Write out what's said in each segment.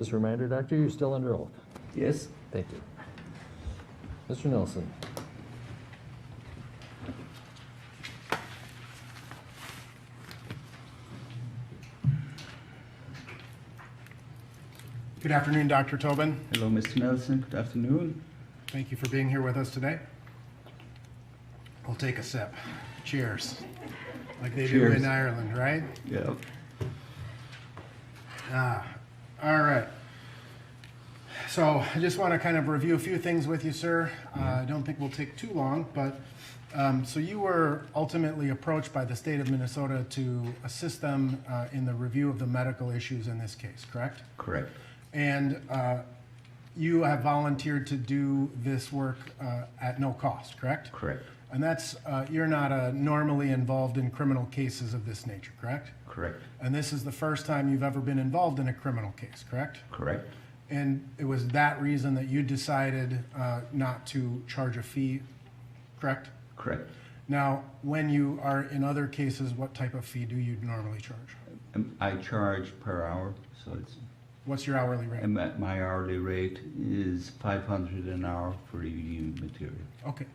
Just a reminder, Doctor, you're still under oath. Yes. Thank you. Mr. Nelson. Good afternoon, Dr. Tobin. Hello, Mr. Nelson. Good afternoon. Thank you for being here with us today. We'll take a sip. Cheers. Like they do Cheers. in Ireland, right? Yeah. All right. So I just want to kind of review a few things with you, sir. I don't think we'll take too long, but so you were ultimately approached by the state of Minnesota to assist them in the review of the medical issues in this case, correct? Correct. And you have volunteered to do this work at no cost, correct? Correct. And that's, you're not normally involved in criminal cases of this nature, correct? Correct. And this is the first time you've ever been involved in a criminal case, correct? Correct. And it was that reason that you decided not to charge a fee, correct? Correct. Now, when you are in other cases, what type of fee do you normally charge? I charge per hour, so it's. What's your hourly rate? And my hourly rate is $500 an hour for review material. Okay.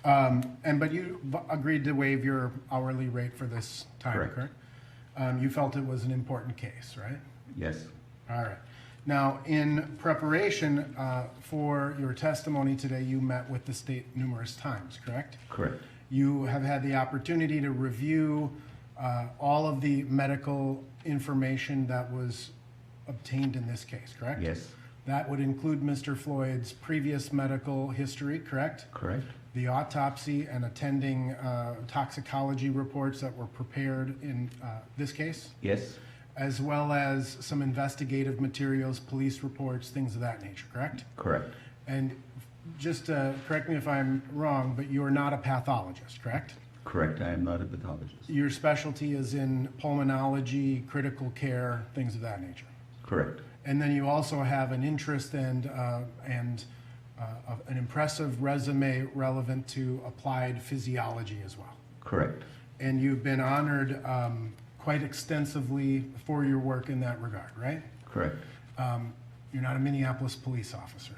But you agreed to waive your hourly rate for this time, correct? You felt it was an important case, right? Yes. All right. Now, in preparation for your testimony today, you met with the state numerous times, correct? Correct. You have had the opportunity to review all of the medical information that was obtained in this case, correct? Yes. That would include Mr. Floyd's previous medical history, correct? Correct. The autopsy and attending toxicology reports that were prepared in this case, Yes. as well as some investigative materials, police reports, things of that nature, correct? Correct. And just correct me if I'm wrong, but you're not a pathologist, correct? Correct. I am not a pathologist. Your specialty is in pulmonology, critical care, things of that nature. Correct. And then you also have an interest and an impressive resume relevant to applied physiology as well. Correct. And you've been honored quite extensively for your work in that regard, right? Correct. You're not a Minneapolis police officer.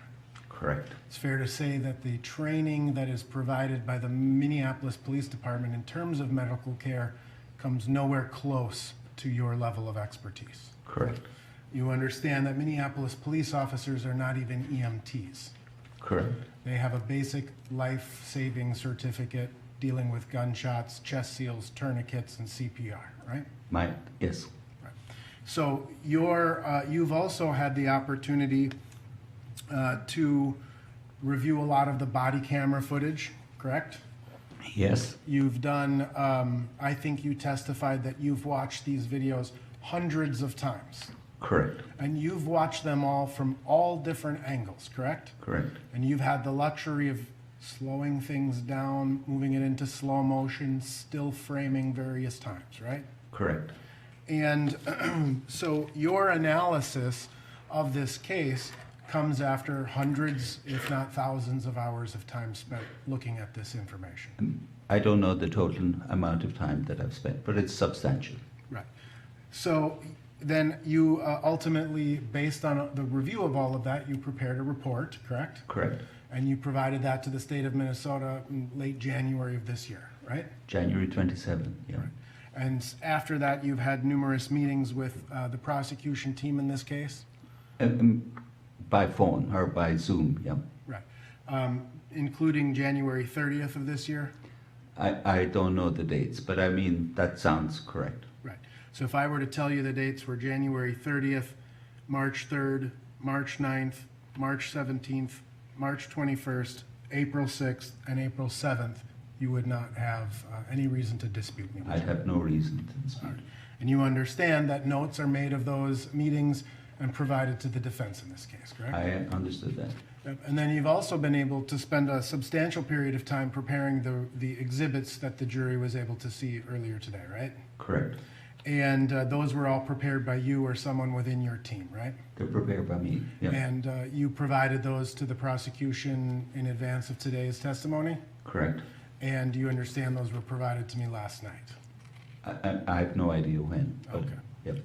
Correct. It's fair to say that the training that is provided by the Minneapolis Police Department in terms of medical care comes nowhere close to your level of expertise. Correct. You understand that Minneapolis police officers are not even EMTs. Correct. They have a basic life-saving certificate dealing with gunshots, chest seals, tourniquets, and CPR, right? Yes. Right. So you've also had the opportunity to review a lot of the body camera footage, correct? Yes. You've done, I think you testified that you've watched these videos hundreds of times. Correct. And you've watched them all from all different angles, correct? Correct. And you've had the luxury of slowing things down, moving it into slow motion, still framing various times, right? Correct. And so your analysis of this case comes after hundreds, if not thousands, of hours of time spent looking at this information. I don't know the total amount of time that I've spent, but it's substantial. Right. So then you ultimately, based on the review of all of that, you prepared a report, correct? Correct. And you provided that to the state of Minnesota in late January of this year, right? January 27th, yeah. Right. And after that, you've had numerous meetings with the prosecution team in this case? By phone or by Zoom, yeah. Right. Including January 30th of this year? I don't know the dates, but I mean, that sounds correct. Right. So if I were to tell you the dates were January 30th, March 3rd, March 9th, March 17th, March 21st, April 6th, and April 7th, you would not have any reason to dispute me. I'd have no reason to dispute. And you understand that notes are made of those meetings and provided to the defense in this case, correct? I understood that. Yep. And then you've also been able to spend a substantial period of time preparing the exhibits that the jury was able to see earlier today, right? Correct. And those were all prepared by you or someone within your team, right? They're prepared by me, yeah. And you provided those to the prosecution in advance of today's testimony? Correct. And you understand those were provided to me last night? I have no idea when. But, Okay. Yep.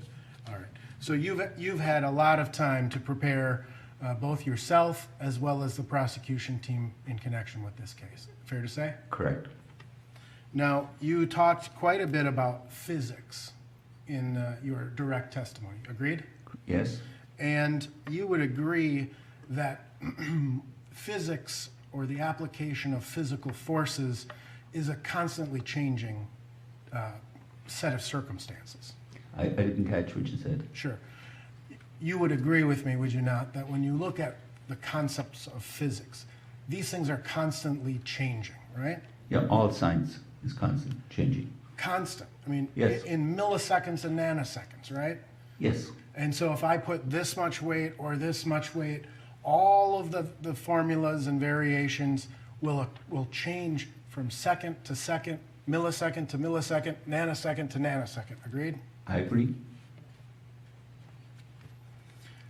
All right. So you've had a lot of time to prepare both yourself as well as the prosecution team in connection with this case. Fair to say? Correct. Now, you talked quite a bit about physics in your direct testimony. Agreed? Yes. And you would agree that physics or the application of physical forces is a constantly changing set of circumstances. I didn't catch what you said. Sure. You would agree with me, would you not, that when you look at the concepts of physics, these things are constantly changing, right? Yeah, all science is constant changing. Constant. I mean, Yes. in milliseconds and nanoseconds, right? Yes. And so if I put this much weight or this much weight, all of the formulas and variations will change from second to second, millisecond to millisecond, nanosecond to nanosecond. Agreed? I agree.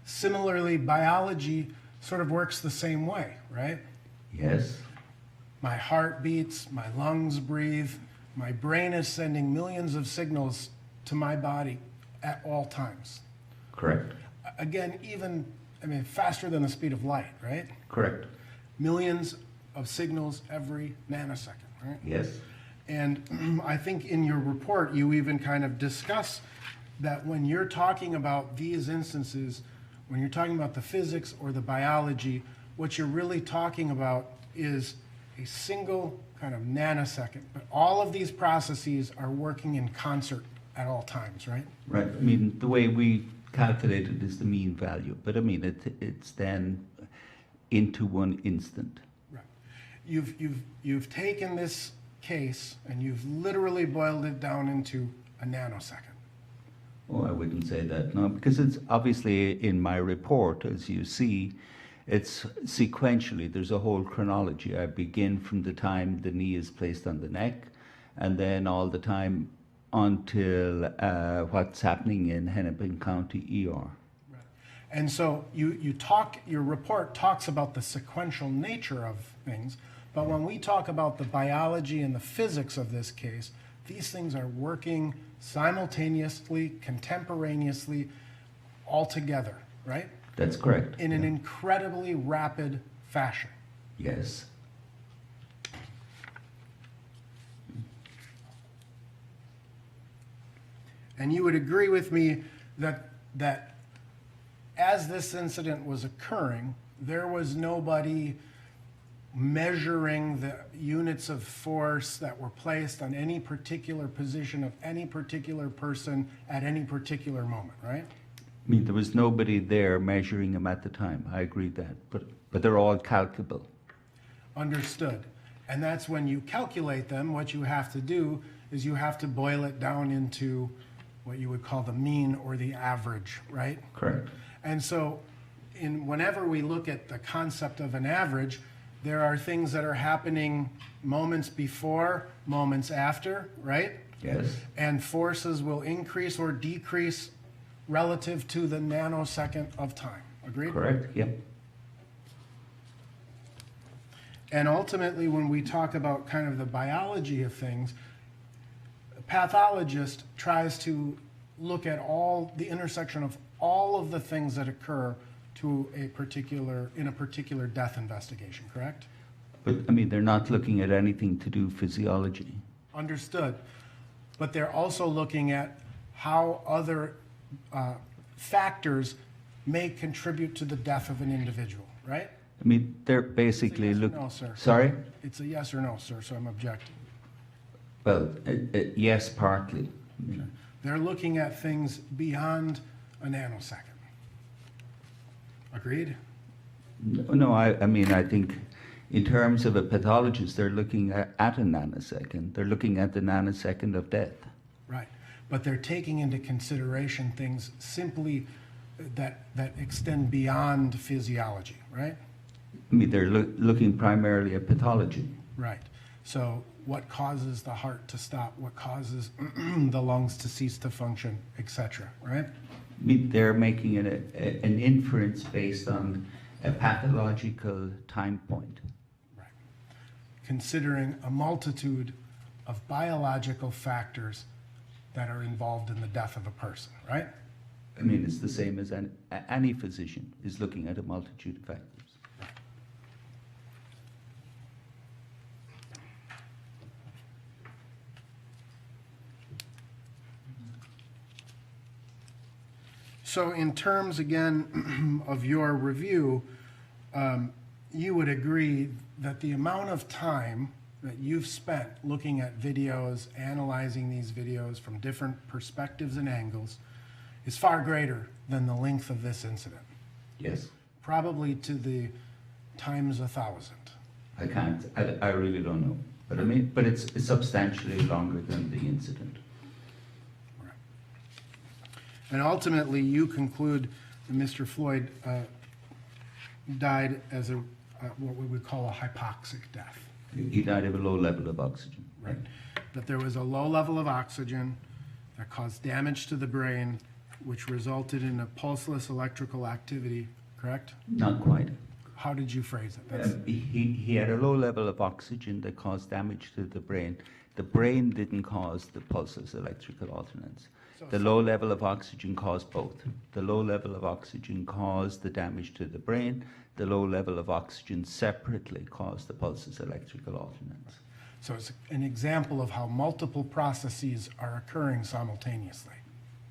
Similarly, biology sort of works the same way, right? Yes. My heart beats, my lungs breathe, my brain is sending millions of signals to my body at all times. Correct. Again, faster than the speed of light, right? Correct. Millions of signals every nanosecond, right? Yes. And I think in your report, you even kind of discuss that when you're talking about these instances, when you're talking about the physics or the biology, what you're really talking about is a single kind of nanosecond. But all of these processes are working in concert at all times, right? Right. I mean, the way we calculate it is the mean value, but I mean, it's then into one instant. Right. You've taken this case and you've literally boiled it down into a nanosecond. Oh, I wouldn't say that, no, because it's obviously in my report, as you see, it's sequentially, there's a whole chronology. I begin from the time the knee is placed on the neck, and then all the time until what's happening in Hennepin County ER. Right. And so your report talks about the sequential nature of things, but when we talk about the biology and the physics of this case, these things are working simultaneously, contemporaneously, all together, right? That's correct. In an incredibly rapid fashion. Yes. And you would agree with me that as this incident was occurring, there was nobody measuring the units of force that were placed on any particular position of any particular person at any particular moment, right? I mean, there was nobody there measuring them at the time. I agree that, but they're all calculable. Understood. And that's when you calculate them, what you have to do is you have to boil it down into what you would call the mean or the average, right? Correct. And so whenever we look at the concept of an average, there are things that are happening moments before, moments after, right? Yes. And forces will increase or decrease relative to the nanosecond of time. Agreed? Correct. Yep. And ultimately, when we talk about kind of the biology of things, a pathologist tries to look at the intersection of all of the things that occur in a particular death investigation, correct? But I mean, they're not looking at anything to do physiology. Understood. But they're also looking at how other factors may contribute to the death of an individual, right? I mean, they're basically It's a yes or looking. no, sir. Sorry? It's a yes or no, sir, so I'm objecting. Well, yes, partly. They're looking at things beyond a nanosecond. Agreed? No, I mean, I think in terms of a pathologist, they're looking at a nanosecond. They're looking at the nanosecond of death. Right. But they're taking into consideration things simply that extend beyond physiology, right? I mean, they're looking primarily at pathology. Right. So what causes the heart to stop? What causes the lungs to cease to function, etc., right? I mean, they're making an inference based on a pathological time point. Right. Considering a multitude of biological factors that are involved in the death of a person, right? I mean, it's the same as any physician is looking at a multitude of factors. So in terms, again, of your review, you would agree that the amount of time that you've spent looking at videos, analyzing these videos from different perspectives and angles is far greater than the length of this incident. Yes. Probably to the times 1,000. I can't, I really don't know. But I mean, but it's substantially longer than the incident. Right. And ultimately, you conclude that Mr. Floyd died as what we would call a hypoxic death. He died of a low level of oxygen. Right. That there was a low level of oxygen that caused damage to the brain, which resulted in a pulseless electrical activity, correct? Not quite. How did you phrase it? He had a low level of oxygen that caused damage to the brain. The brain didn't cause the pulseless electrical alternance. The low level of oxygen caused both. The low level of oxygen caused the damage to the brain. The low level of oxygen separately caused the pulseless electrical alternance. So it's an example of how multiple processes are occurring simultaneously.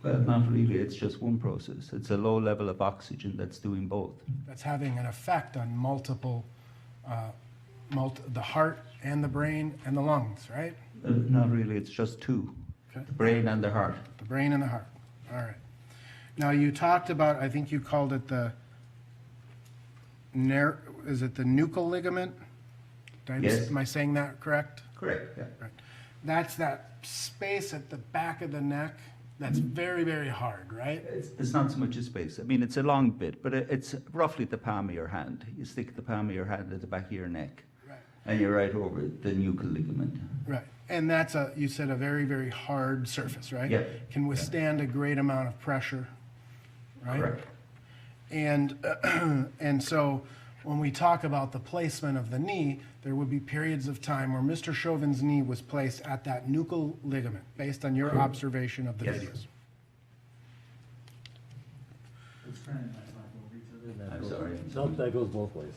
Well, not really. It's just one process. It's a low level of oxygen that's doing both. That's having an effect on multiple, the heart and the brain and the lungs, right? Not really. It's just two. Okay. The brain and the heart. The brain and the heart. All right. Now you talked about, I think you called it is it the nuchal ligament? Yes. Am I saying that correct? Correct, yeah. Right. That's that space at the back of the neck that's very, very hard, right? It's not so much a space. I mean, it's a long bit, but it's roughly the palm of your hand. You stick the palm of your hand at the back of your neck, Right. and you're right over the nuchal ligament. Right. And that's you said a very, very hard surface, right? Yeah. Can withstand a great amount of pressure, right? Correct. And, and so when we talk about the placement of the knee, there would be periods of time where Mr. Chauvin's knee was placed at that nuchal ligament, based on your observation of the Yes. videos. It's trying to talk over each other. I'm sorry. No, that goes both ways.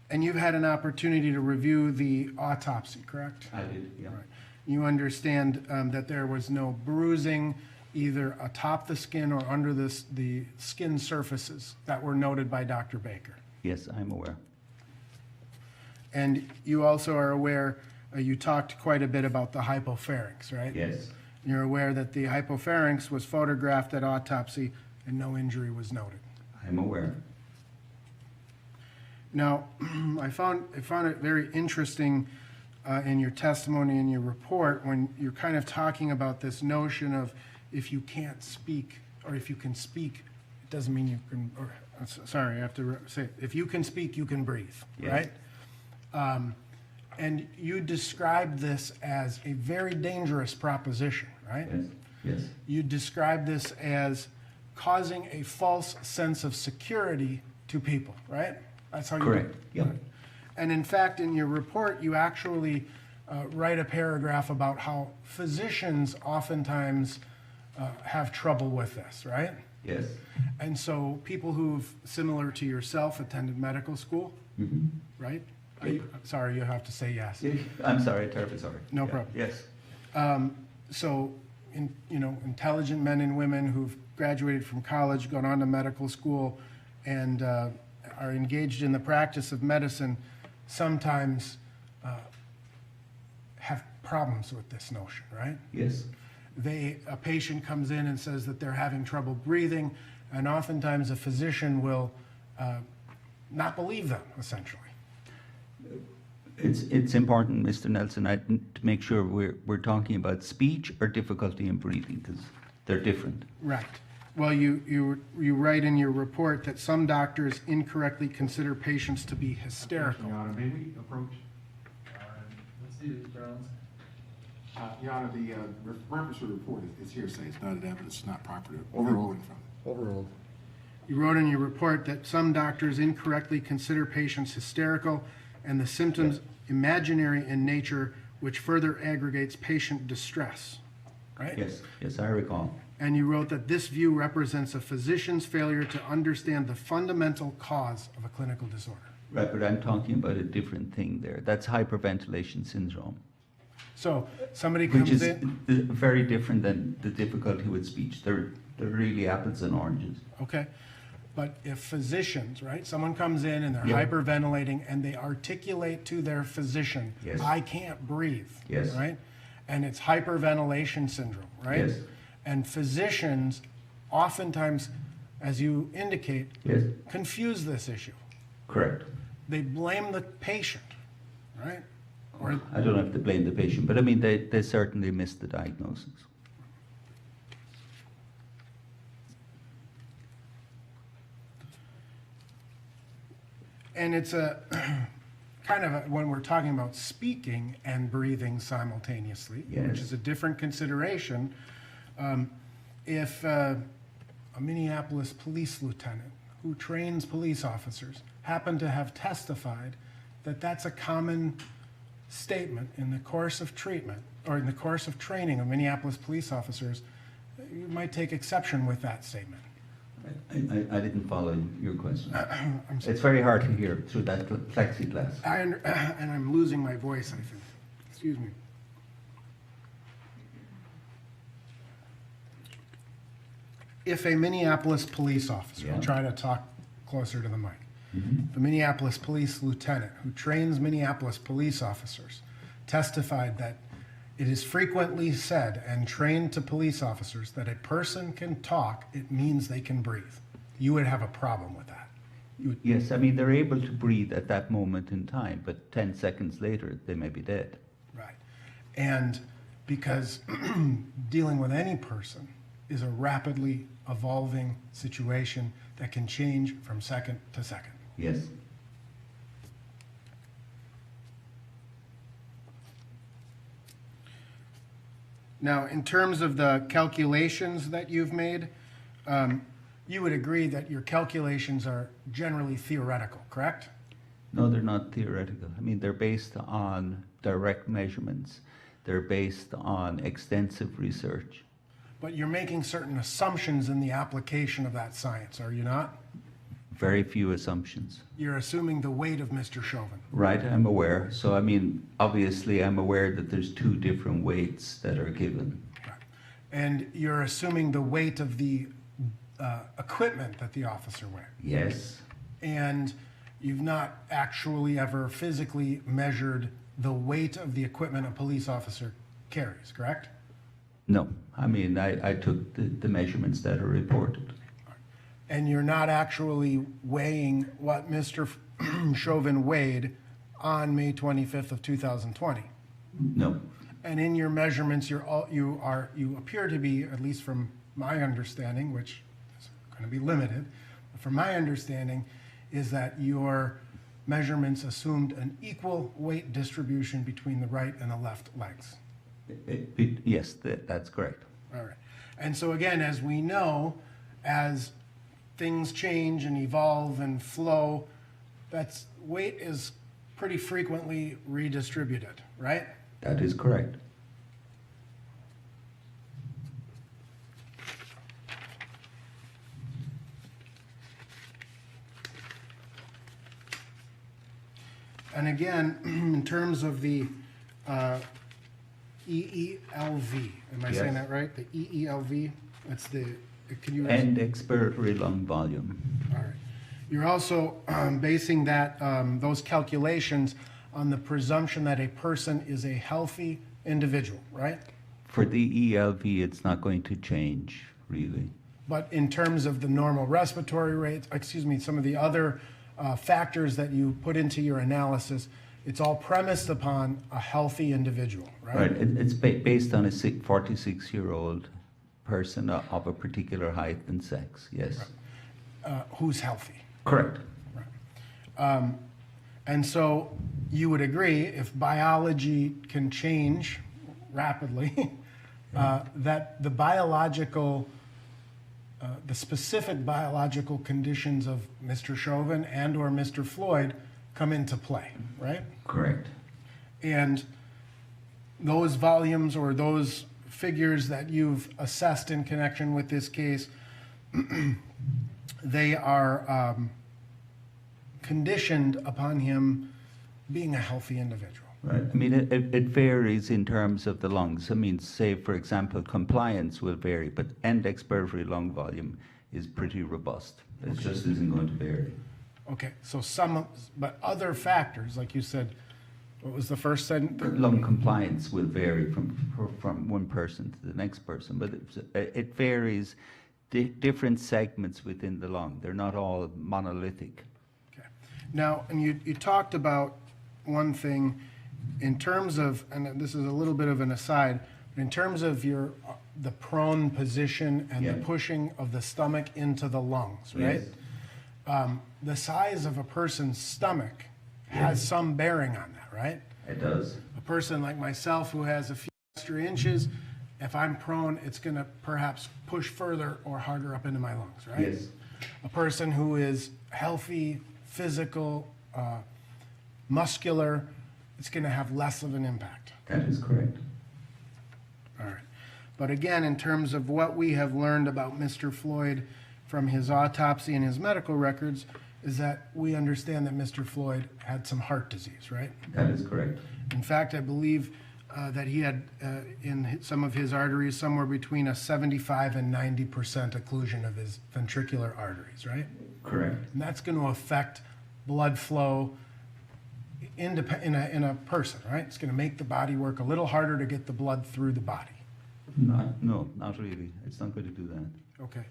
And you've had an opportunity to review the autopsy, correct? I did, yeah. Right. You understand that there was no bruising either atop the skin or under the skin surfaces that were noted by Dr. Baker. Yes, I'm aware. And you also are aware, you talked quite a bit about the hypopharynx, right? Yes. You're aware that the hypopharynx was photographed at autopsy and no injury was noted. I'm aware. Now, I found it very interesting in your testimony, in your report, when you're kind of talking about this notion of if you can't speak, or if you can speak, it doesn't mean you can, or, sorry, I have to say, it. If you can speak, you can breathe, Yes. right? And you described this as a very dangerous proposition, right? Yes, yes. You described this as causing a false sense of security to people, right? That's how you Correct, yeah. And in fact, in your report, you actually write a paragraph about how physicians oftentimes have trouble with this, right? Yes. And so people who've, similar to yourself, attended medical school, right? Sorry, you have to say yes. I'm sorry, terribly sorry. No Yeah, problem. Yes. So, intelligent men and women who've graduated from college, gone on to medical school, and are engaged in the practice of medicine, sometimes have problems with this notion, right? Yes. A patient comes in and says that they're having trouble breathing, and oftentimes a physician will not believe them, essentially. It's important, Mr. Nelson, to make sure we're talking about speech or difficulty in breathing, because they're different. Right. Well, you write in your report that some doctors incorrectly consider patients to be hysterical. Your Honor, may we approach? Let's see, Jones. Your Honor, the reference to the report is hearsay. It's not an evidence. It's not proper to overruling from it. Overruled. You wrote in your report that some doctors incorrectly consider patients hysterical and the symptoms imaginary in nature, which further aggregates patient distress. right? Yes, I recall. And you wrote that this view represents a physician's failure to understand the fundamental cause of a clinical disorder. Right, but I'm talking about a different thing there. That's hyperventilation syndrome, So somebody which comes is in, very different than the difficulty with speech. They're really apples and oranges. okay, but if physicians, right, someone comes in and they're Yeah. hyperventilating and they articulate to their physician, Yes. I can't breathe, Yes. right? And it's hyperventilation syndrome, right? Yes. And physicians oftentimes, as you indicate, Yes, confuse this issue. correct. They blame the patient, right? Or I don't have to blame the patient, but I mean, they certainly missed the diagnosis. and it's a kind of when we're talking about speaking and breathing simultaneously, Yes. which is a different consideration. If a Minneapolis police lieutenant who trains police officers happened to have testified that that's a common statement in the course of treatment or in the course of training of Minneapolis police officers, you might take exception with that statement. I didn't follow your question. I'm sorry. It's very hard to hear through that plexiglass. And I'm losing my voice, I think. Excuse me. If a Minneapolis police officer, I'll Yeah. try to talk closer to the mic. Mhm. The Minneapolis police lieutenant who trains Minneapolis police officers testified that it is frequently said and trained to police officers that a person can talk, it means they can breathe. You would have a problem with that. You would, Yes, I mean, they're able to breathe at that moment in time, but 10 seconds later, they may be dead. right. And because dealing with any person is a rapidly evolving situation that can change from second to second. Yes. Now, in terms of the calculations that you've made, you would agree that your calculations are generally theoretical, correct? No, they're not theoretical. I mean, they're based on direct measurements. They're based on extensive research. But you're making certain assumptions in the application of that science, are you not? Very few assumptions. You're assuming the weight of Mr. Chauvin. Right, I'm aware. So, I mean, obviously, I'm aware that there's two different weights that are given. Right. And you're assuming the weight of the equipment that the officer wears. Yes. And you've not actually ever physically measured the weight of the equipment a police officer carries, correct? No, I mean, I took the measurements that are reported. And you're not actually weighing what Mr. Chauvin weighed on May 25th of 2020. No. And in your measurements, you appear to be, at least from my understanding, which is going to be limited, but from my understanding, is that your measurements assumed an equal weight distribution between the right and the left legs. Yes, that's correct. All right. And so again, as we know, as things change and evolve and flow, weight is pretty frequently redistributed, right? That is correct. And again, in terms of the EELV, am I saying Yes. that right? The EELV, that's the, can you? And expiratory lung volume. All right. You're also basing that, those calculations on the presumption that a person is a healthy individual, right? For the ELV, it's not going to change, really. But in terms of the normal respiratory rates, some of the other factors that you put into your analysis, it's all premised upon a healthy individual, right? Right, it's based on a 46-year-old person of a particular height and sex, yes. Who's healthy. Correct. And so you would agree if biology can change rapidly, that the the specific biological conditions of Mr. Chauvin and or Mr. Floyd come into play, right? Correct. And those volumes or those figures that you've assessed in connection with this case, they are conditioned upon him being a healthy individual. Right. I mean, it varies in terms of the lungs. I mean, say, for example, compliance will vary, but end expiratory lung volume is pretty robust. It just isn't going to vary. Okay, so but other factors, like you said, what was the first sentence? Lung compliance will vary from one person to the next person, but it varies different segments within the lung. They're not all monolithic. Okay. Now, and you talked about one thing in terms of, and this is a little bit of an aside, but in terms of the prone position and the pushing of the stomach into the lungs, right? Yes. The size of a person's stomach has some bearing on that, right? It does. A person like myself who has a few extra inches, if I'm prone, it's going to perhaps push further or harder up into my lungs, right? Yes. A person who is healthy, physical, muscular, it's going to have less of an impact. That is correct. All right. But again, in terms of what we have learned about Mr. Floyd from his autopsy and his medical records, is that we understand that Mr. Floyd had some heart disease, right? That is correct. In fact, I believe that he had in some of his arteries somewhere between a 75 and 90% occlusion of his ventricular arteries, right? Correct. And that's going to affect blood flow in a person, right? It's going to make the body work a little harder to get the blood through the body. No, not really. It's not going to do that. Okay.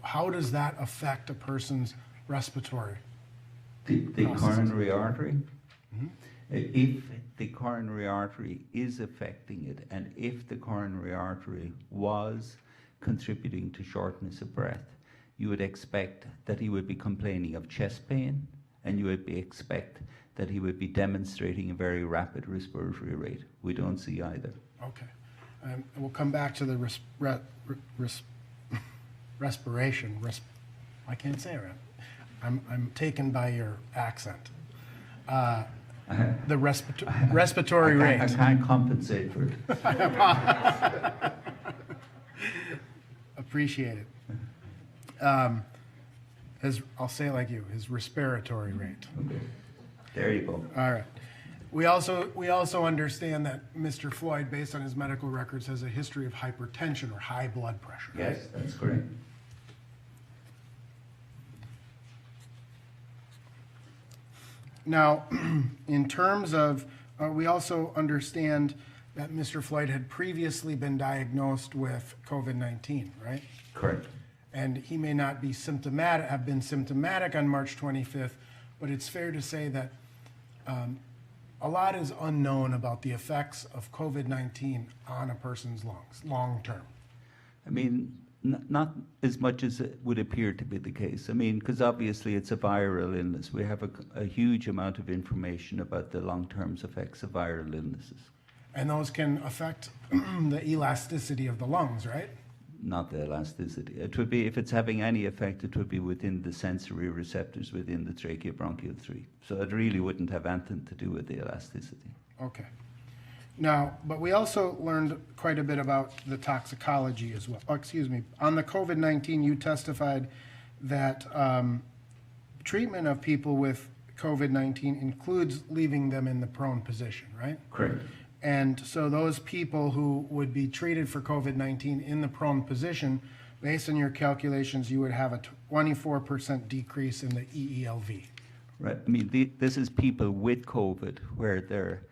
How does that affect a person's respiratory? The coronary artery? Mm-hmm. If the coronary artery is affecting it, and if the coronary artery was contributing to shortness of breath, you would expect that he would be complaining of chest pain, and you would expect that he would be demonstrating a very rapid respiratory rate. We don't see either. Okay. We'll come back to the respiration. I can't say it right. I'm taken by your accent. The respiratory rate. I can't compensate for it. Appreciate it. I'll say it like you, his respiratory rate. Okay. There you go. All right. We also understand that Mr. Floyd, based on his medical records, has a history of hypertension or high blood pressure. Yes, that's correct. Now, in terms of, we also understand that Mr. Floyd had previously been diagnosed with COVID-19, right? Correct. And he may not be have been symptomatic on March 25th, but it's fair to say that a lot is unknown about the effects of COVID-19 on a person's lungs, long term. I mean, not as much as it would appear to be the case. I mean, because obviously it's a viral illness. We have a huge amount of information about the long-term effects of viral illnesses. And those can affect the elasticity of the lungs, right? Not the elasticity. It would be, if it's having any effect, it would be within the sensory receptors within the tracheobronchial tree. So it really wouldn't have anything to do with the elasticity. Okay. Now, but we also learned quite a bit about the toxicology as well. Oh, excuse me. On the COVID-19, you testified that treatment of people with COVID-19 includes leaving them in the prone position, right? Correct. And so those people who would be treated for COVID-19 in the prone position, based on your calculations, you would have a 24% decrease in the EELV. Right. I mean, this is people with COVID where they're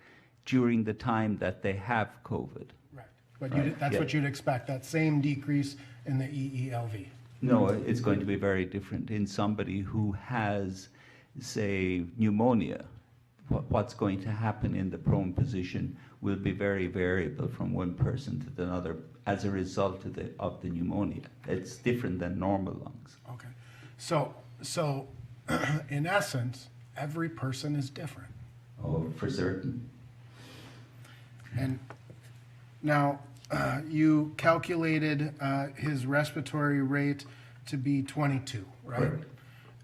during the time that they have COVID. Right. But that's what you'd expect, that same decrease in the EELV. No, it's going to be very different. In somebody who has, say, pneumonia, what's going to happen in the prone position will be very variable from one person to another as a result of the pneumonia. It's different than normal lungs. Okay. So in essence, every person is different. Oh, for certain. And now you calculated his respiratory rate to be 22, right? Correct.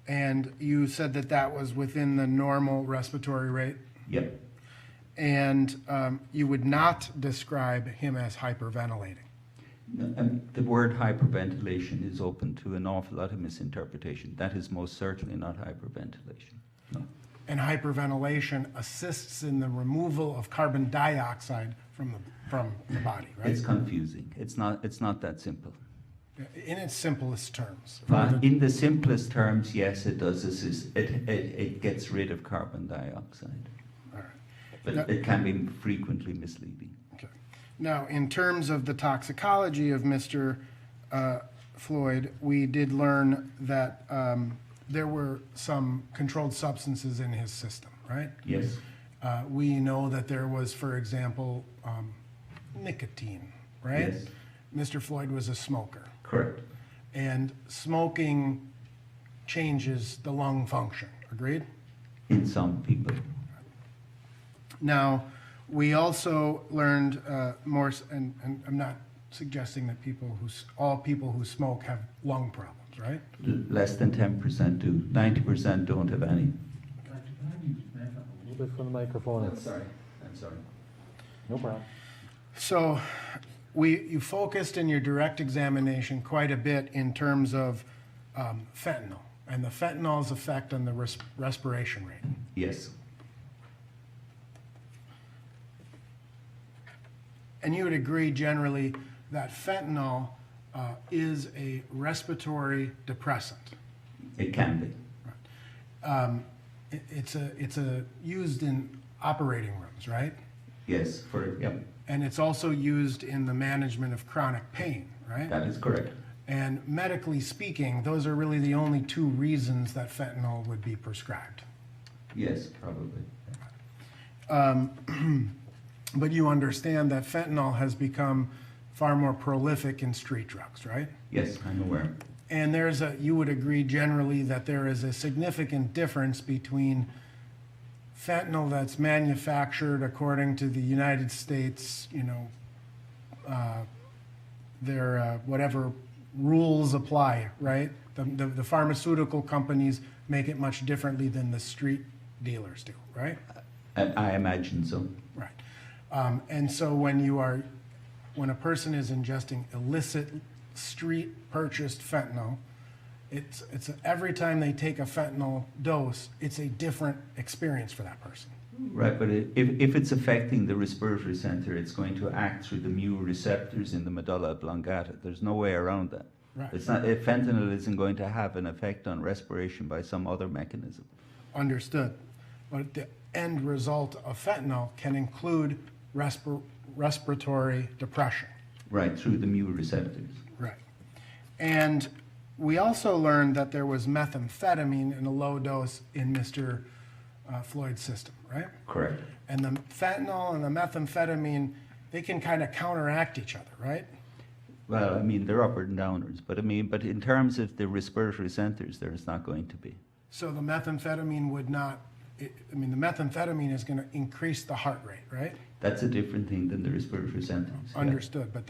And you said that was within the normal respiratory rate? Yep. And you would not describe him as hyperventilating. The word hyperventilation is open to an awful lot of misinterpretation. That is most certainly not hyperventilation. No. And hyperventilation assists in the removal of carbon dioxide from the body, right? It's confusing. It's not that simple. In its simplest terms. But in the simplest terms, yes, it does assist. It gets rid of carbon dioxide. All right. But Now- it can be frequently misleading. Okay. Now, in terms of the toxicology of Mr. Floyd, we did learn that there were some controlled substances in his system, right? Yes, We know that there was, for example, nicotine, right? Yes. Mr. Floyd was a smoker, correct. and smoking changes the lung function, agreed? In some people. Now, we also learned more, and I'm not suggesting that all people who smoke have lung problems, right? Less than 10% do. 90% don't have any. Doctor, can I use back up a little bit from the microphone? I'm sorry. No problem. So you focused in your direct examination quite a bit in terms of fentanyl and the fentanyl's effect on the respiration rate. Yes, And you would agree generally that fentanyl is a respiratory depressant. it can be. It's used in operating rooms, right? Yes, yep, And it's also used in the management of chronic pain, right? that is correct. And medically speaking, those are really the only two reasons that fentanyl would be prescribed. Yes, probably. But you understand that fentanyl has become far more prolific in street drugs, right? Yes, I'm aware. And you would agree generally that there is a significant difference between fentanyl that's manufactured according to the United States, their whatever rules apply, right? The pharmaceutical companies make it much differently than the street dealers do, right? I imagine so. Right. And so when a person is ingesting illicit street purchased fentanyl, it's every time they take a fentanyl dose, it's a different experience for that person. Right, but if it's affecting the respiratory center, it's going to act through the mu receptors in the medulla oblongata. There's no way around that. Right. It's not. Fentanyl isn't going to have an effect on respiration by some other mechanism. Understood. But the end result of fentanyl can include respiratory depression. Right, through the mu receptors. Right. And we also learned that there was methamphetamine in a low dose in Mr. Floyd's system, right? Correct. And the fentanyl and the methamphetamine, they can kind of counteract each other, right? Well, I mean, they're up and downers, but in terms of the respiratory centers, there's not going to be. So the methamphetamine would not, the methamphetamine is going to increase the heart rate, right? That's a different thing than the respiratory centers. Yeah. Understood, but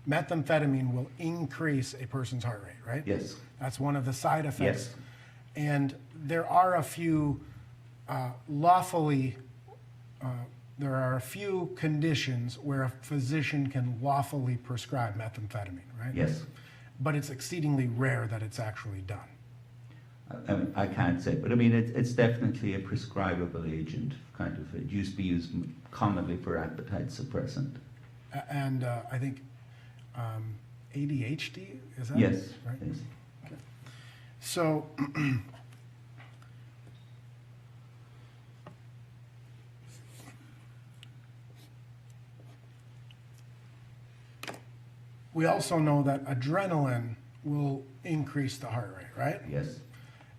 methamphetamine will increase a person's heart rate, right? Yes. That's one of the side effects. Yes. And there are a few there are a few conditions where a physician can lawfully prescribe methamphetamine, right? Yes. But it's exceedingly rare that it's actually done. I can't say, but it's definitely a prescribable agent. Kind of, it used to be used commonly for appetite suppressant. And I think ADHD, is that? Yes. Right? Yes. Okay. So we also know that adrenaline will increase the heart rate, right? Yes.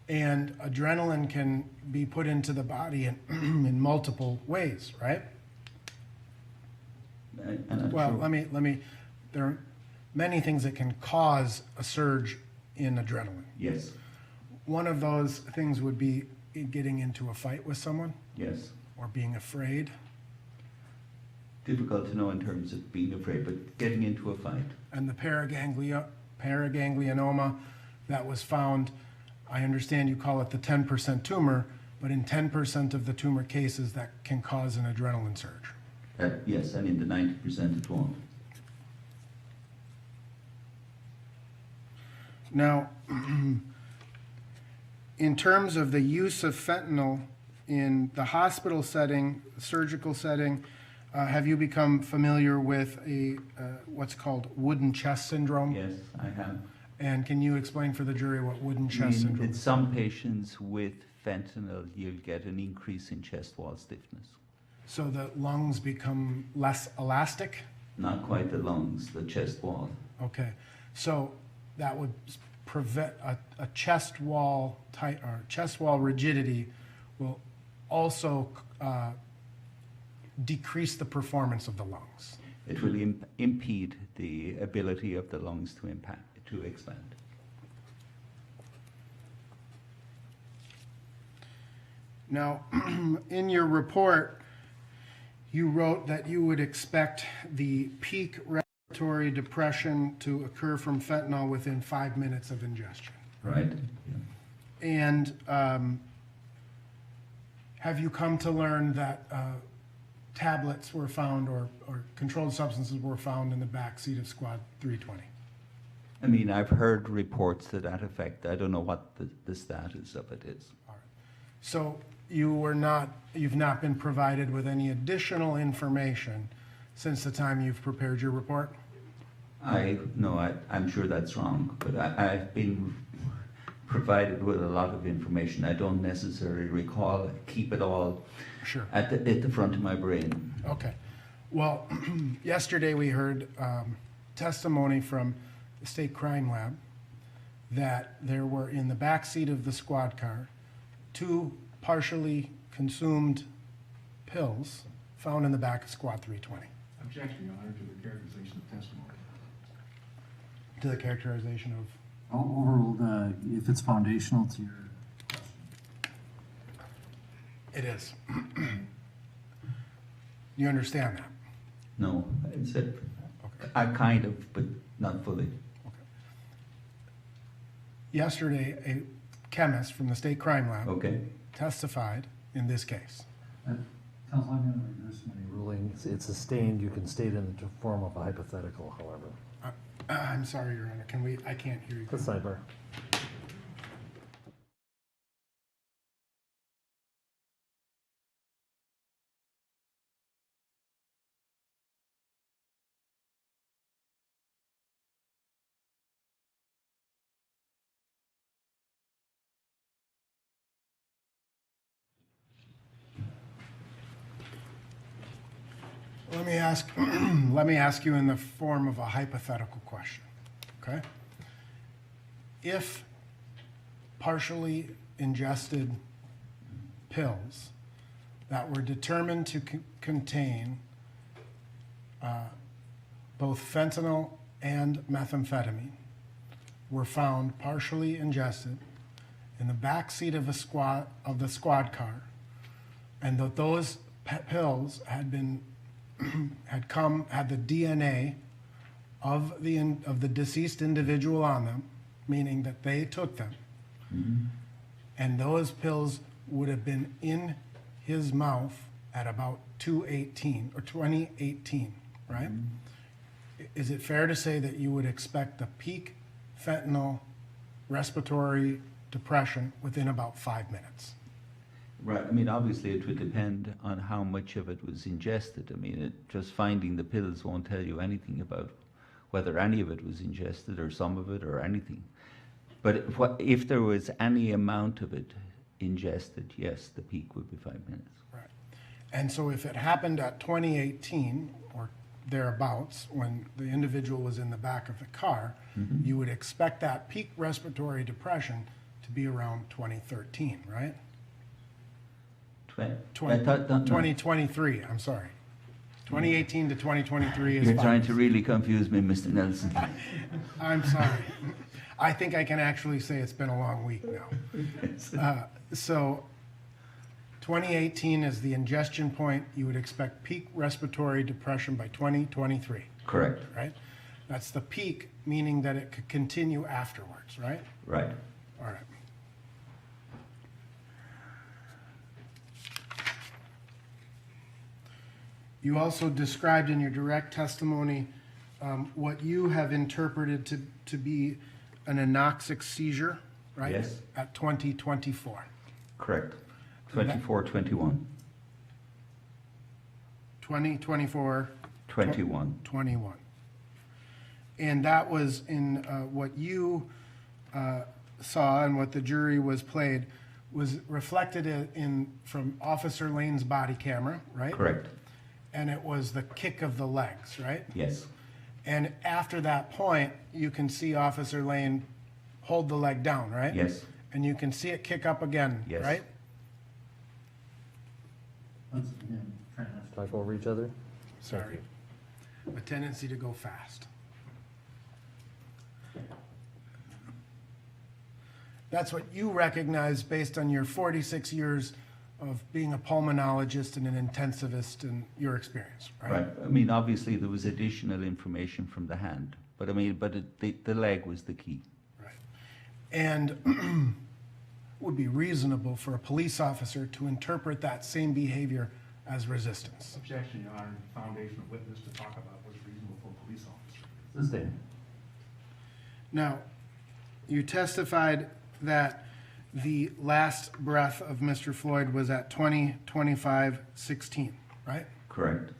And adrenaline can be put into the body in multiple ways, right? Well, let me. There are many things that can cause a surge in adrenaline. Yes. One of those things would be getting into a fight with someone Yes. or being afraid. Difficult to know in terms of being afraid, but getting into a fight. And the paraganglionoma that was found, I understand you call it the 10% tumor, but in 10% of the tumor cases that can cause an adrenaline surge. Yes, and in the 90% it won't. Now, in terms of the use of fentanyl in the hospital setting, surgical setting, have you become familiar with what's called wooden chest syndrome? Yes, I have. And can you explain for the jury what wooden chest In syndrome is? some patients with fentanyl, you'll get an increase in chest wall stiffness. So the lungs become less elastic? Not quite the lungs, the chest wall. Okay. So that would prevent a chest wall tight or chest wall rigidity will also decrease the performance of the lungs. It will impede the ability of the lungs to expand. Now, in your report, you wrote that you would expect the peak respiratory depression to occur from fentanyl within 5 minutes of ingestion. Right. And have you come to learn that tablets were found or controlled substances were found in the back seat of Squad 320? I mean, I've heard reports to that effect. I don't know what the status of it is. All right. So you've not been provided with any additional information since the time you've prepared your report? I'm sure that's wrong, but I've been provided with a lot of information. I don't necessarily recall, keep it all Sure. at the front of my brain. Okay. Well, yesterday we heard testimony from the state crime lab that there were in the back seat of the squad car 2 partially consumed pills found in the back of Squad 320. Objection, Your Honor, to the characterization of testimony. To the characterization of? Overruled, if it's foundational to your question. It is. You understand that? No, it's Okay. I kind of, but not fully. Yesterday, a chemist from the state crime lab Okay. testified in this case. Counsel, I'm going to reverse my ruling. It's sustained. You can state it in the form of a hypothetical, however. I'm sorry, Your Honor. I can't hear you. The sidebar. Let me ask you in the form of a hypothetical question, okay? If partially ingested pills that were determined to contain both fentanyl and methamphetamine were found partially ingested in the back seat of the squad car, and that those pills had the DNA of the deceased individual on them, meaning that they took them, and those pills would have been in his mouth at about 2018, right? Is it fair to say that you would expect the peak fentanyl respiratory depression within about 5 minutes? Right. I mean, obviously, it would depend on how much of it was ingested. I mean, just finding the pills won't tell you anything about whether any of it was ingested or some of it or anything. But if there was any amount of it ingested, yes, the peak would be 5 minutes. Right. And so if it happened at 2018 or thereabouts, when the individual was in the back of the car, you would expect that peak respiratory depression to be around 2013, right? 2023, I'm sorry. 2018 to 2023 is You're 5 trying years. to really confuse me, Mr. Nelson. I'm sorry. I think I can actually say it's been a long week now. So 2018 is the ingestion point. You would expect peak respiratory depression by 2023, Correct. right? That's the peak, meaning that it could continue afterwards, right? Right. All right. You also described in your direct testimony what you have interpreted to be an anoxic seizure, right? Yes. At 2024. Correct. 24, 21. 2024. 21. 21. And that was in what you saw and what the jury was played was reflected in from Officer Lane's body camera, right? Correct. And it was the kick of the legs, right? Yes. And after that point, you can see Officer Lane hold the leg down, right? Yes. And you can see it kick up again, Yes. right? Once again, trying not to talk over each other. Sorry. A tendency to go fast. That's what you recognize based on your 46 years of being a pulmonologist and an intensivist and your experience, right? Right. I mean, obviously there was additional information from the hand, but I mean, the leg was the key. Right. And would be reasonable for a police officer to interpret that same behavior as resistance. Objection, Your Honor. The foundation of witness to talk about what's reasonable for a police officer. Sustained. Now, you testified that the last breath of Mr. Floyd was at 20:25:16, right? Correct.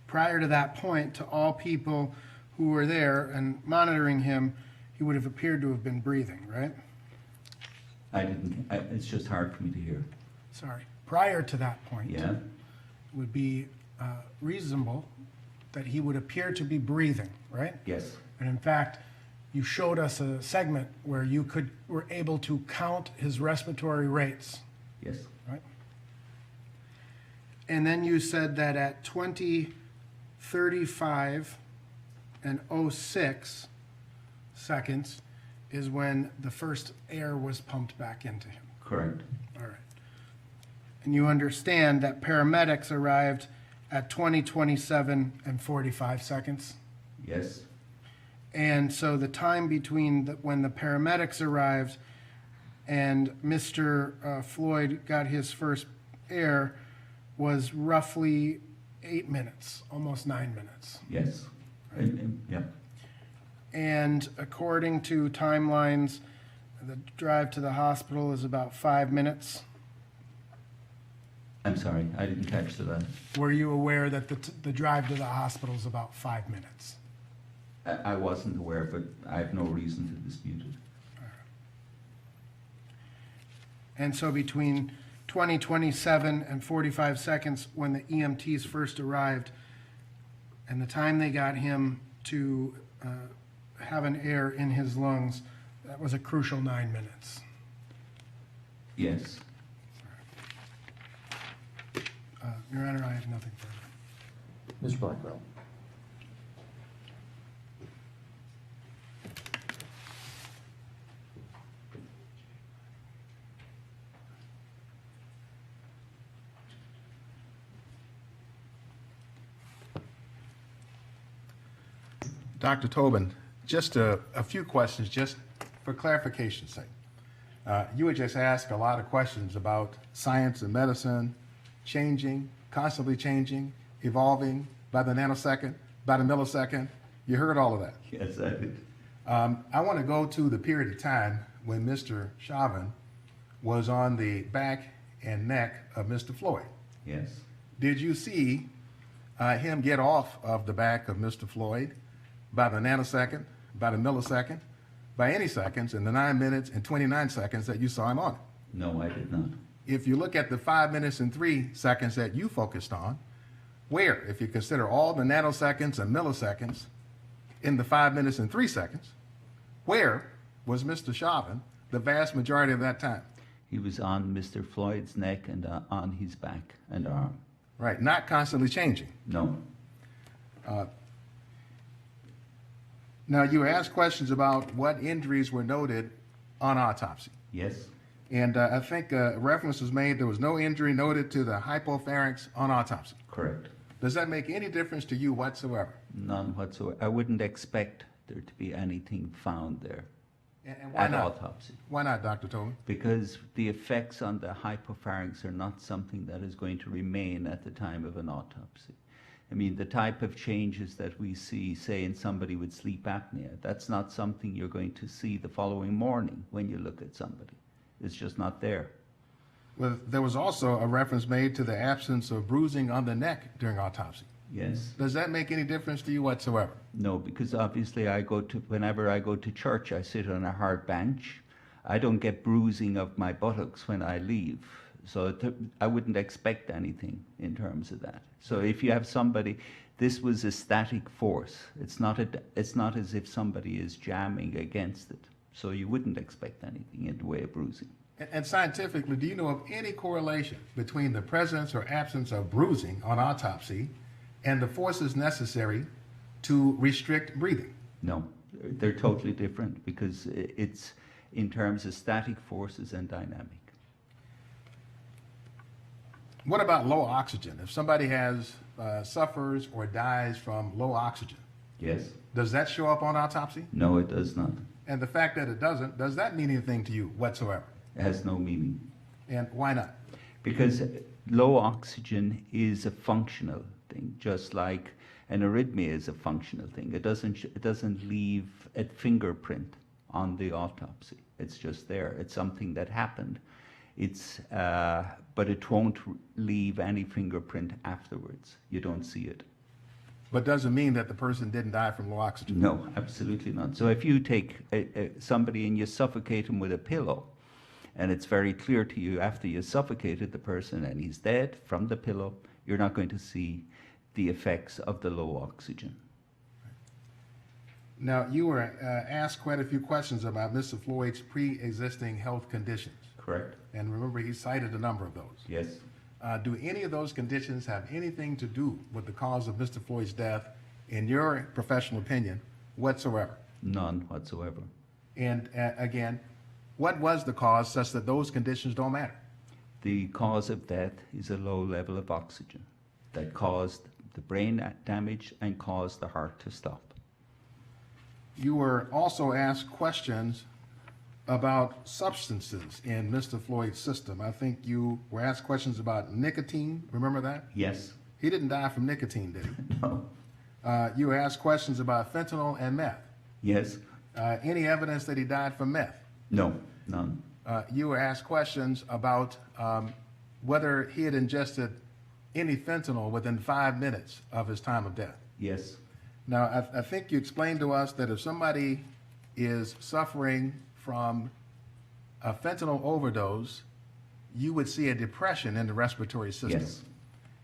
Prior to that point, to all people who were there and monitoring him, he would have appeared to have been breathing, right? It's just hard for me to hear. Sorry. Prior to that point, Yeah? it would be reasonable that he would appear to be breathing, right? Yes. And in fact, you showed us a segment where you were able to count his respiratory rates, Yes. right? And then you said that at 20:35 and 06 seconds is when the first air was pumped back into him. Correct. All right. And you understand that paramedics arrived at 20:27 and 45 seconds? Yes. And so the time between when the paramedics arrived and Mr. Floyd got his first air was roughly 8 minutes, almost 9 minutes. Yes. Yeah. And according to timelines, the drive to the hospital is about 5 minutes. I'm sorry, I didn't catch that. Were you aware that the drive to the hospital is about 5 minutes? I wasn't aware, but I have no reason to dispute it. And so between 20:27 and 45 seconds when the EMTs first arrived and the time they got him to have an air in his lungs, that was a crucial 9 minutes. Yes. Your Honor, I have nothing further. Mr. Blackwell. Dr. Tobin, just a few questions, just for clarification's sake. You had just asked a lot of questions about science and medicine, changing, constantly changing, evolving by the nanosecond, by the millisecond. You heard all of that. Yes, I did. I want to go to the period of time when Mr. Chauvin was on the back and neck of Mr. Floyd. Yes. Did you see him get off of the back of Mr. Floyd by the nanosecond, by the millisecond, by any seconds in the 9 minutes and 29 seconds that you saw him on it? No, I did not. If you look at the 5 minutes and 3 seconds that you focused on, where, if you consider all the nanoseconds and milliseconds in the 5 minutes and 3 seconds, where was Mr. Chauvin the vast majority of that time? He was on Mr. Floyd's neck and on his back and arm. Right, not constantly changing. No. Now, you asked questions about what injuries were noted on autopsy. Yes. And I think reference was made, there was no injury noted to the hypopharynx on autopsy. Correct. Does that make any difference to you whatsoever? None whatsoever. I wouldn't expect there to be anything found there. And why at not? autopsy. Why not, Dr. Tobin? Because the effects on the hypopharynx are not something that is going to remain at the time of an autopsy. I mean, the type of changes that we see, say, in somebody with sleep apnea, that's not something you're going to see the following morning when you look at somebody. It's just not there. Well, there was also a reference made to the absence of bruising on the neck during autopsy. Yes. Does that make any difference to you whatsoever? No, because obviously whenever I go to church, I sit on a hard bench. I don't get bruising of my buttocks when I leave. So I wouldn't expect anything in terms of that. So if you have somebody, this was a static force. It's not as if somebody is jamming against it. So you wouldn't expect anything in the way of bruising. And scientifically, do you know of any correlation between the presence or absence of bruising on autopsy and the forces necessary to restrict breathing? No, they're totally different because it's in terms of static forces and dynamic. What about low oxygen? If somebody suffers or dies from low oxygen, Yes? does that show up on autopsy? No, it does not. And the fact that it doesn't, does that mean anything to you whatsoever? It has no meaning. And why not? Because low oxygen is a functional thing, just like an arrhythmia is a functional thing. It doesn't leave a fingerprint on the autopsy. It's just there. It's something that happened. But it won't leave any fingerprint afterwards. You don't see it. But doesn't mean that the person didn't die from low oxygen. No, absolutely not. So if you take somebody and you suffocate him with a pillow, and it's very clear to you after you suffocated the person and he's dead from the pillow, you're not going to see the effects of the low oxygen. Now, you were asked quite a few questions about Mr. Floyd's pre-existing health conditions. Correct? And remember, he cited a number of those. Yes. Do any of those conditions have anything to do with the cause of Mr. Floyd's death, in your professional opinion, whatsoever? None whatsoever. And again, what was the cause such that those conditions don't matter? The cause of death is a low level of oxygen that caused the brain damage and caused the heart to stop. You were also asked questions about substances in Mr. Floyd's system. I think you were asked questions about nicotine. Remember that? Yes. He didn't die from nicotine, did he? No. You were asked questions about fentanyl and meth. Yes. Any evidence that he died from meth? No. None. You were asked questions about whether he had ingested any fentanyl within 5 minutes of his time of death. Yes. Now, I think you explained to us that if somebody is suffering from a fentanyl overdose, you would see a depression in the respiratory system. Yes.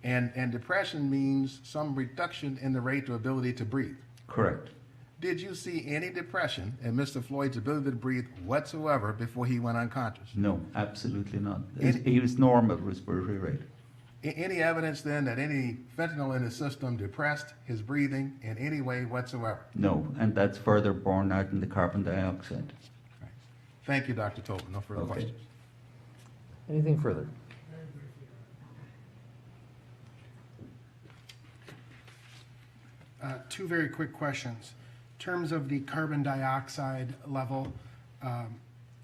And depression means some reduction in the rate or ability to breathe. Correct. Did you see any depression in Mr. Floyd's ability to breathe whatsoever before he went unconscious? No, absolutely not. He was normal respiratory rate. Any evidence then that any fentanyl in his system depressed his breathing in any way whatsoever? No, and that's further borne out in the carbon dioxide. Right. Thank you, Dr. Tobin. No further Okay. questions. Anything further? Two very quick questions. In terms of the carbon dioxide level,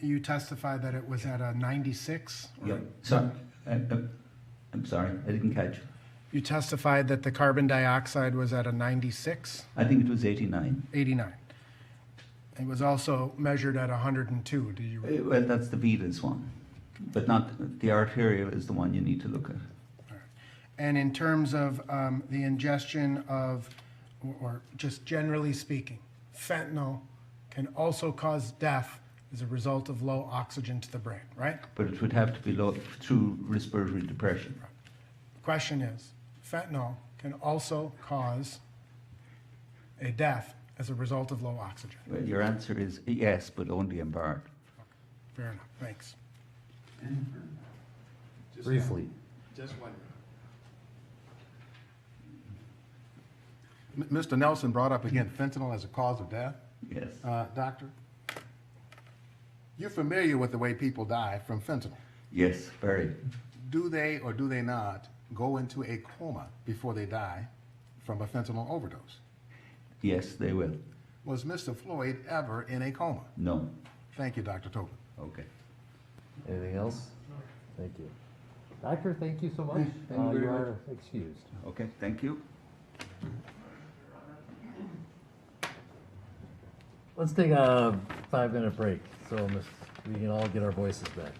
you testified that it was at a 96? Yep. So, I'm sorry, I didn't catch. You testified that the carbon dioxide was at a 96, I think it was 89. 89. It was also measured at 102. Do you? Well, that's the venous one, but not the arterial is the one you need to look at. And in terms of the ingestion of, or just generally speaking, fentanyl can also cause death as a result of low oxygen to the brain, right? But it would have to be low through respiratory depression. Question is, fentanyl can also cause a death as a result of low oxygen. Well, your answer is yes, but only in part. Fair enough, thanks. Briefly. Just one. Mr. Nelson brought up again fentanyl as a cause of death. Yes. Doctor, you're familiar with the way people die from fentanyl. Yes, very. Do they or do they not go into a coma before they die from a fentanyl overdose? Yes, they will. Was Mr. Floyd ever in a coma? No. Thank you, Dr. Tobin. Okay. Anything else? Thank you. Doctor, thank you so much. Thank you very You much. are excused. Okay, thank you. Let's take a 5-minute break so we can all get our voices back.